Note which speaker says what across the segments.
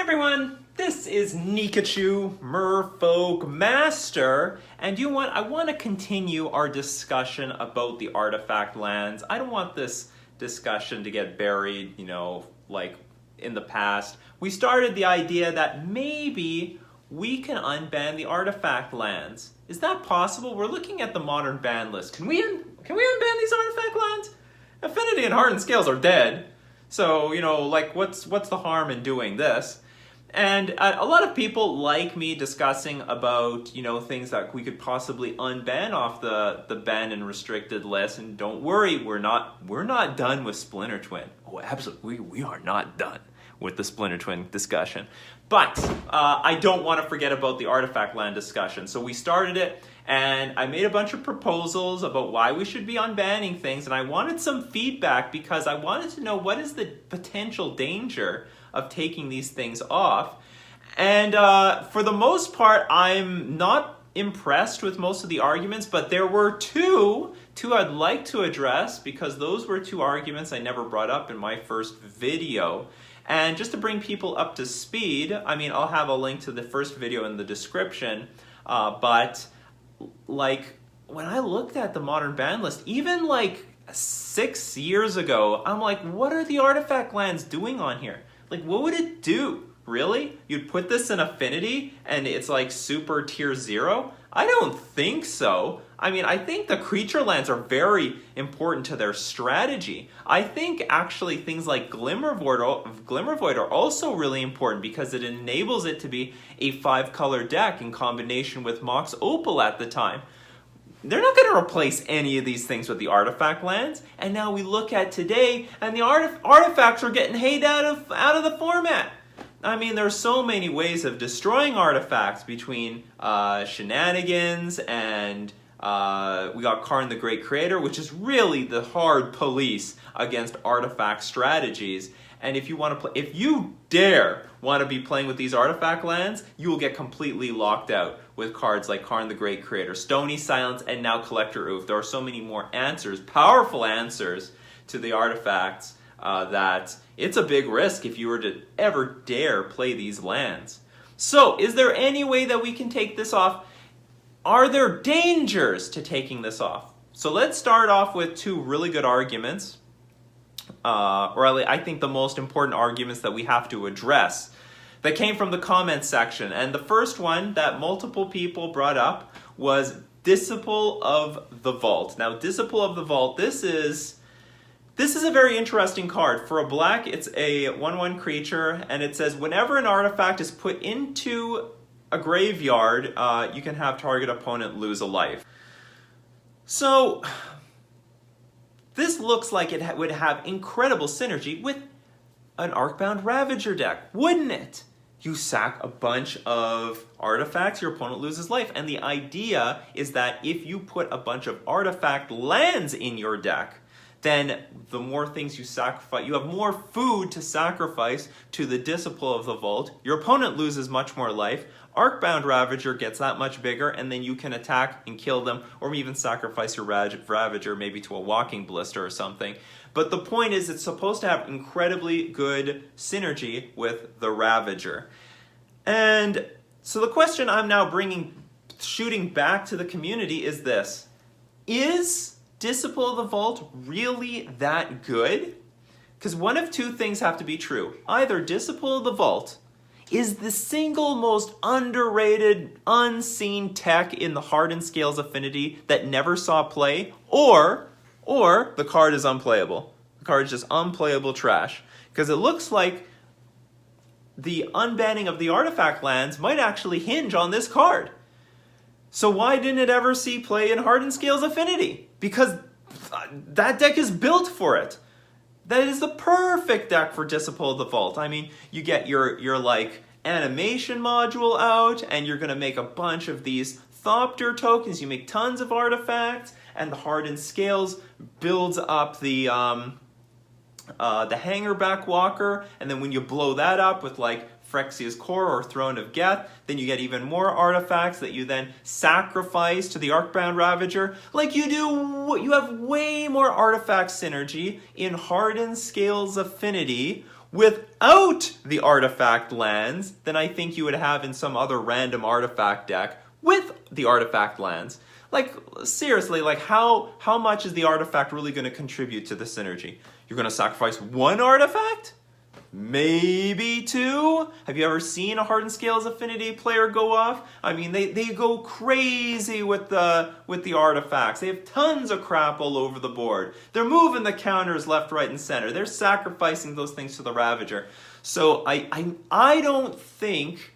Speaker 1: Everyone, this is Nikachu, Merfolk Master, and I want to continue our discussion about the artifact lands. I don't want this discussion to get buried, like in the past. We started the idea that maybe we can unban the artifact lands. Is that possible? We're looking at the modern ban list. Can we unban these artifact lands? Affinity and Hardened Scales are dead. So, what's the harm in doing this? And a lot of people like me discussing about, things that we could possibly unban off the banned and restricted list. And don't worry, we're not done with Splinter Twin. Oh, absolutely, we are not done with the Splinter Twin discussion. But I don't want to forget about the artifact land discussion. So we started it, and I made a bunch of proposals about why we should be unbanning things, and I wanted some feedback because I wanted to know what is the potential danger of taking these things off. And for the most part, I'm not impressed with most of the arguments, but there were two I'd like to address because those were two arguments I never brought up in my first video. And just to bring people up to speed, I'll have a link to the first video in the description, but when I looked at the modern ban list, even 6 years ago, I'm like, what are the artifact lands doing on here? What would it do? Really? You'd put this in Affinity and it's super tier 0? I don't think so. I think the creature lands are very important to their strategy. I think actually things like Glimmervoid are also really important because it enables it to be a 5-color deck in combination with Mox Opal at the time. They're not going to replace any of these things with the artifact lands. And now we look at today, and the artifacts are getting hated out of the format. There's so many ways of destroying artifacts between shenanigans and we got Karn the Great Creator, which is really the hard police against artifact strategies. And if you dare want to be playing with these artifact lands, you will get completely locked out with cards like Karn the Great Creator, Stony Silence, and now Collector Oof. There are so many more answers, powerful answers to the artifacts that it's a big risk if you were to ever dare play these lands. So, is there any way that we can take this off? Are there dangers to taking this off? So let's start off with two really good arguments. I think the most important arguments that we have to address that came from the comments section. And the first one that multiple people brought up was Disciple of the Vault. Now, Disciple of the Vault, this is a very interesting card. For a black, it's a 1/1 creature, and it says whenever an artifact is put into a graveyard, you can have target opponent lose a life. So, this looks like it would have incredible synergy with an Arcbound Ravager deck, wouldn't it? You sack a bunch of artifacts, your opponent loses life. And the idea is that if you put a bunch of artifact lands in your deck, then the more things you sacrifice, you have more food to sacrifice to the Disciple of the Vault. Your opponent loses much more life. Arcbound Ravager gets that much bigger, and then you can attack and kill them, or even sacrifice your Ravager maybe to a Walking Blister or something. But the point is, it's supposed to have incredibly good synergy with the Ravager. And so the question I'm now shooting back to the community is this. Is Disciple of the Vault really that good? Because one of two things have to be true. Either Disciple of the Vault is the single most underrated, unseen tech in the Hardened Scales Affinity that never saw play, or the card is unplayable. The card is just unplayable trash. Because it looks like the unbanning of the artifact lands might actually hinge on this card. So why didn't it ever see play in Hardened Scales Affinity? Because that deck is built for it. That is the perfect deck for Disciple of the Vault. You get your animation module out, and you're going to make a bunch of these Thopter tokens. You make tons of artifacts, and the Hardened Scales builds up the Hangerback Walker, and then when you blow that up with Phyrexia's Core or Throne of Geth, then you get even more artifacts that you then sacrifice to the Arcbound Ravager. You have way more artifact synergy in Hardened Scales Affinity without the artifact lands than I think you would have in some other random artifact deck with the artifact lands. Like, seriously, like how much is the artifact really going to contribute to the synergy? You're going to sacrifice one artifact? Maybe two? Have you ever seen a Hardened Scales Affinity player go off? I mean, they go crazy with the artifacts. They have tons of crap all over the board. They're moving the counters left, right, and center. They're sacrificing those things to the Ravager. So I don't think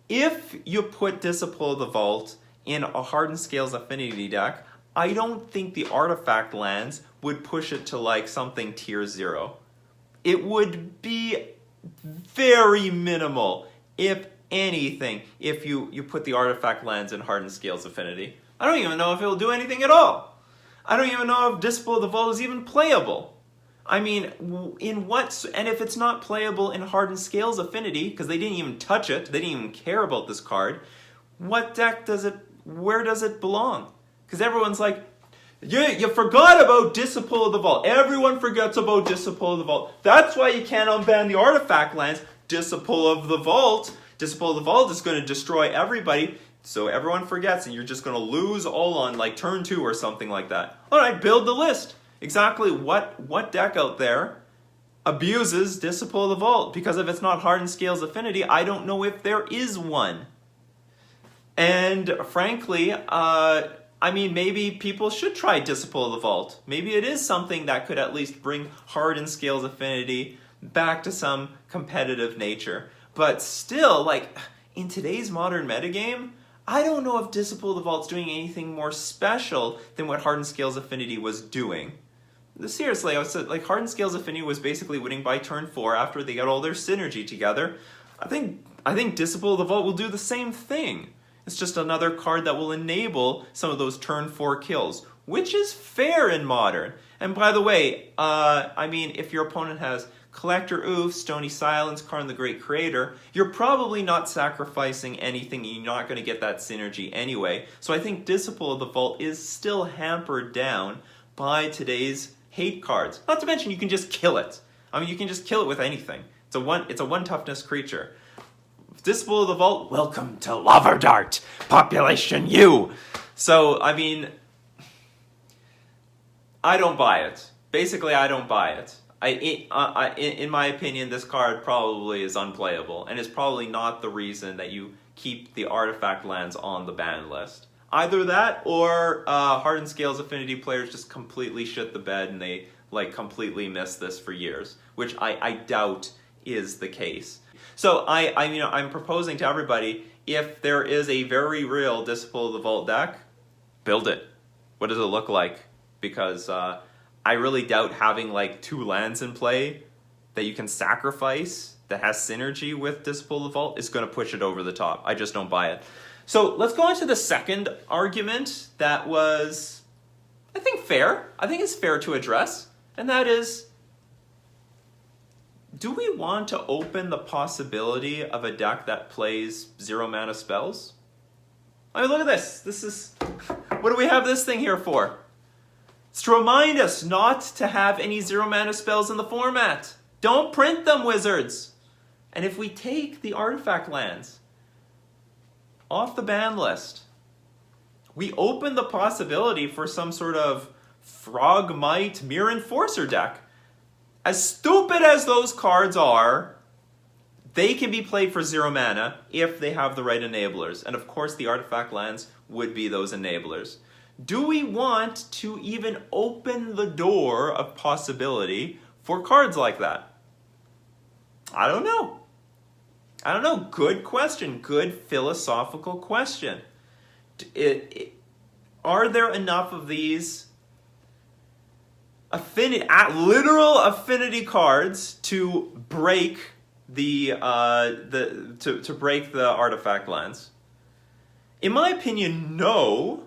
Speaker 1: if you put Disciple of the Vault in a Hardened Scales Affinity deck, I don't think the artifact lands would push it to like something tier 0. It would be very minimal, if anything, if you put the artifact lands in Hardened Scales Affinity. I don't even know if it'll do anything at all. I don't even know if Disciple of the Vault is even playable. I mean, and if it's not playable in Hardened Scales Affinity, because they didn't even touch it, they didn't even care about this card, what deck where does it belong? Because everyone's like, you forgot about Disciple of the Vault. Everyone forgets about Disciple of the Vault. That's why you can't unban the artifact lands. Disciple of the Vault. Disciple of the Vault is going to destroy everybody, so everyone forgets, and you're just going to lose all on like turn 2 or something like that. All right, build the list. Exactly what deck out there abuses Disciple of the Vault? Because if it's not Hardened Scales Affinity, I don't know if there is one. And frankly, I mean, maybe people should try Disciple of the Vault. Maybe it is something that could at least bring Hardened Scales Affinity back to some competitive nature. But still, like, in today's modern metagame, I don't know if Disciple of the Vault's doing anything more special than what Hardened Scales Affinity was doing. Seriously, I was like, Hardened Scales Affinity was basically winning by turn 4 after they got all their synergy together. I think Disciple of the Vault will do the same thing. It's just another card that will enable some of those turn 4 kills, which is fair in Modern. And by the way, I mean, if your opponent has Collector Oof, Stony Silence, Karn the Great Creator, you're probably not sacrificing anything, you're not going to get that synergy anyway. So I think Disciple of the Vault is still hampered down by today's hate cards. Not to mention you can just kill it. I mean, you can just kill it with anything. It's a 1 toughness creature. Disciple of the Vault, welcome to Lover Dart, population U. So, I mean, I don't buy it. Basically, I don't buy it. In my opinion, this card probably is unplayable, and is probably not the reason that you keep the artifact lands on the ban list. Either that, or Hardened Scales Affinity players just completely shit the bed and they like completely missed this for years, which I doubt is the case. So I'm proposing to everybody, if there is a very real Disciple of the Vault deck, build it. What does it look like? Because I really doubt having like 2 lands in play that you can sacrifice that has synergy with Disciple of the Vault is going to push it over the top. I just don't buy it. So let's go on to the second argument that was, I think, fair. I think it's fair to address. And that is, do we want to open the possibility of a deck that plays 0 mana spells? I mean, look at this. This is, what do we have this thing here for? It's to remind us not to have any 0 mana spells in the format. Don't print them, Wizards. And if we take the artifact lands off the ban list, we open the possibility for some sort of Frogmite Mirror Enforcer deck. As stupid as those cards are, they can be played for 0 mana if they have the right enablers. And of course, the artifact lands would be those enablers. Do we want to even open the door of possibility for cards like that? I don't know. Good question. Good philosophical question. Are there enough of these literal affinity cards to break the artifact lands? In my opinion, no.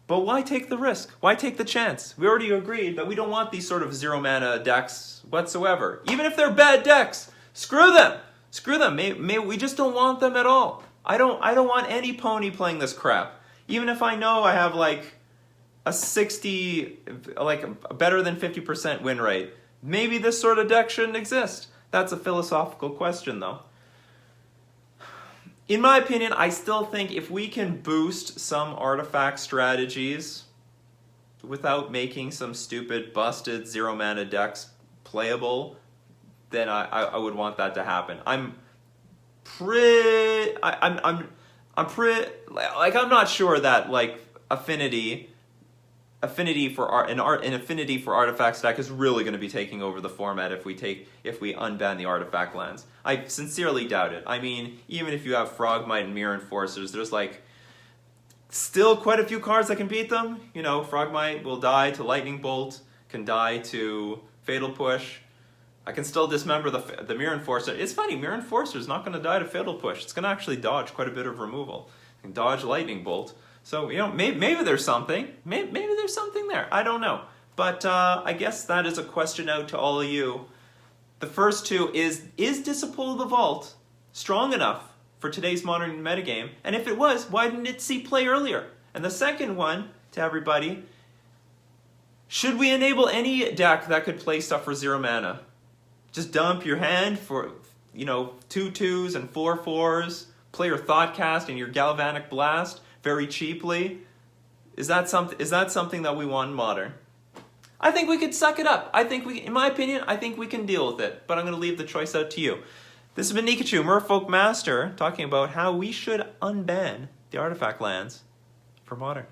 Speaker 1: But why take the risk? Why take the chance? We already agreed that we don't want these sort of 0 mana decks whatsoever. Even if they're bad decks, screw them. Screw them. We just don't want them at all. I don't want any pony playing this crap. Even if I know I have like a 60, like a better than 50% win rate. Maybe this sort of deck shouldn't exist. That's a philosophical question, though. In my opinion, I still think if we can boost some artifact strategies without making some stupid, busted, zero-mana decks playable, then I would want that to happen. I'm not sure that like affinity for affinity for artifact stack is really going to be taking over the format if we unban the artifact lands. I sincerely doubt it. I mean, even if you have Frogmite and Mirror Enforcers, there's like still quite a few cards that can beat them. You know, Frogmite will die to Lightning Bolt, can die to Fatal Push. I can still dismember the Mirror Enforcer. It's funny, Mirror Enforcer is not going to die to Fatal Push. It's going to actually dodge quite a bit of removal. It can dodge Lightning Bolt. So, you know, maybe there's something. Maybe there's something there. I don't know. But I guess that is a question out to all of you. The first two is Disciple of the Vault strong enough for today's modern metagame? And if it was, why didn't it see play earlier? And the second one, to everybody, should we enable any deck that could play stuff for 0 mana? Just dump your hand for, you know, 2/2s and 4/4s, play your Thoughtcast and your Galvanic Blast very cheaply. Is that something that we want in Modern? I think we could suck it up. In my opinion, I think we can deal with it. But I'm going to leave the choice out to you. This has been Nikachu, Merfolk Master, talking about how we should unban the artifact lands for Modern.